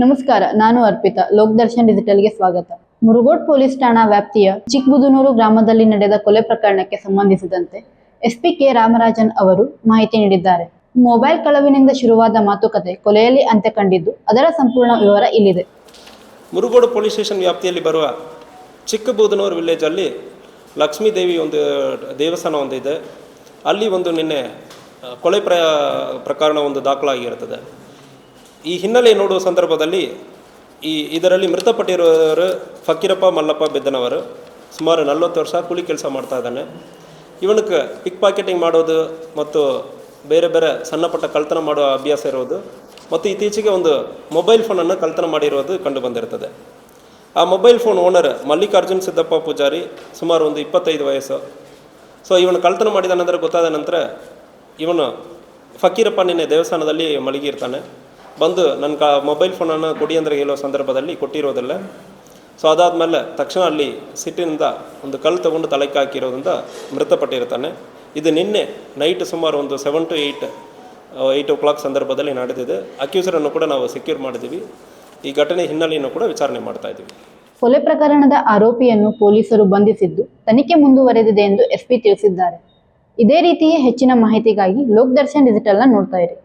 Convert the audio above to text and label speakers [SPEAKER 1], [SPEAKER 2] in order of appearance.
[SPEAKER 1] ನಮಸ್ಕಾರ, ನಾನು ಅರ್ಪಿತಾ. ಲೋಕದರ್ಶನ್ ಡಿಜಿಟಲ್ಗೆ ಸ್ವಾಗತ. ಮುರುಗೋಡ್ ಪೊಲೀಸ್ ಠಾಣಾ ವ್ಯಾಪ್ತಿಯ ಚಿಕ್ಕಬುದನೂರು ಗ್ರಾಮದಲ್ಲಿ ನಡೆದ ಕೊಲೆ ಪ್ರಕರಣಕ್ಕೆ ಸಂಬಂಧಿಸಿದಂತೆ ಎಸ್ಪಿ ಕೆ ರಾಮರಾಜನ್ ಅವರು ಮಾಹಿತಿ ನೀಡಿದ್ದಾರೆ. ಮೊಬೈಲ್ ಕಳವಿನಿಂದ ಶುರುವಾದ ಮಾತುಕತೆ ಕೊಲೆಯಲ್ಲಿ ಅಂತ್ಯ ಕಂಡಿದ್ದು, ಅದರ ಸಂಪೂರ್ಣ ವಿವರ ಇಲ್ಲಿದೆ.
[SPEAKER 2] ಮುರುಗೋಡು ಪೊಲೀಸ್ ಸ್ಟೇಷನ್ ವ್ಯಾಪ್ತಿಯಲ್ಲಿ ಬರುವ ಚಿಕ್ಕಬುದನೂರು ವಿಲೇಜಲ್ಲಿ ಲಕ್ಷ್ಮೀ ದೇವಿ ಒಂದು ದೇವಸ್ಥಾನ ಒಂದಿದೆ. ಅಲ್ಲಿ ಒಂದು ನಿನ್ನೆ ಕೊಲೆ ಪ್ರಕರಣ ಒಂದು ದಾಖಲಾಗಿರುತ್ತದೆ. ಈ ಹಿನ್ನೆಲೆ ನೋಡುವ ಸಂದರ್ಭದಲ್ಲಿ ಇದರಲ್ಲಿ ಮೃತಪಟ್ಟಿರುವವರು ಫಕೀರಪ್ಪ ಮಲ್ಲಪ್ಪ ಬೆದ್ದನವರು. ಸುಮಾರು 40 ವರ್ಷ ಕೂಲಿ ಕೆಲಸ ಮಾಡ್ತಾ ಇದ್ದಾನೆ. ಇವನಿಗೆ ಪಿಕ್ ಪಾಕೆಟಿಂಗ್ ಮಾಡೋದು ಮತ್ತು ಬೇರೆ ಬೇರೆ ಸಣ್ಣಪಟ್ಟ ಕಳ್ತನ ಮಾಡುವ ಅಭ್ಯಾಸ ಇರೋದು ಮತ್ತು ಇತ್ತೀಚೆಗೆ ಒಂದು ಮೊಬೈಲ್ ಫೋನನ್ನು ಕಳ್ತನ ಮಾಡಿರೋದು ಕಂಡು ಬಂದಿರ್ತದೆ. ಆ mobile phone owner Mallikarjun Siddappa Pujari, ಸುಮಾರು ಒಂದು 25 ವಯಸ್ಸು. ಸೊ ಇವನು ಕಳ್ತನ ಮಾಡಿದ ನಂತರ ಗೊತ್ತಾದ ನಂತರ ಇವನು ಫಕೀರಪ್ಪ ನಿನ್ನೆ ದೇವಸ್ಥಾನದಲ್ಲಿ ಮಲಗಿರ್ತಾನೆ. ಬಂದು ನನ್ನ ಮೊಬೈಲ್ ಫೋನನ್ನು ಕೊಡಿ ಅಂದರೆ ಹೇಳೋ ಸಂದರ್ಭದಲ್ಲಿ ಕೊಟ್ಟಿರೋದಿಲ್ಲ. ಸೊ ಅದಾದಮೇಲೆ ತಕ್ಷಣ ಅಲ್ಲಿ ಸಿಟ್ಟಿನಿಂದ ಒಂದು ಕಲ್ಲು ತೊಗೊಂಡು ತಲೆಗೆ ಹಾಕಿರೋದ್ರಿಂದ ಮೃತಪಟ್ಟಿರ್ತಾನೆ. ಇದು ನಿನ್ನೆ ನೈಟ್ ಸುಮಾರು ಒಂದು 7 to 8 o'clock ಸಂದರ್ಭದಲ್ಲಿ ನಡೆದಿದೆ. ಅಕ್ಯೂಸರನ್ನು ಕೂಡ ನಾವು ಸೆಕ್ಯೂರ್ ಮಾಡಿದ್ದೀವಿ. ಈ ಘಟನೆ ಹಿನ್ನೆಲೆಯನ್ನು ಕೂಡ ವಿಚಾರಣೆ ಮಾಡ್ತಾ ಇದ್ದೀವಿ.
[SPEAKER 1] ಕೊಲೆ ಪ್ರಕರಣದ ಆರೋಪಿಯನ್ನು ಪೊಲೀಸರು ಬಂಧಿಸಿದ್ದು, ತನಿಖೆ ಮುಂದುವರೆದಿದೆ ಎಂದು ಎಸ್ಪಿ ತಿಳಿಸಿದ್ದಾರೆ. ಇದೇ ರೀತಿಯ ಹೆಚ್ಚಿನ ಮಾಹಿತಿಗಾಗಿ ಲೋಕದರ್ಶನ್ ಡಿಜಿಟಲ್ನ ನೋಡ್ತಾ ಇರಿ.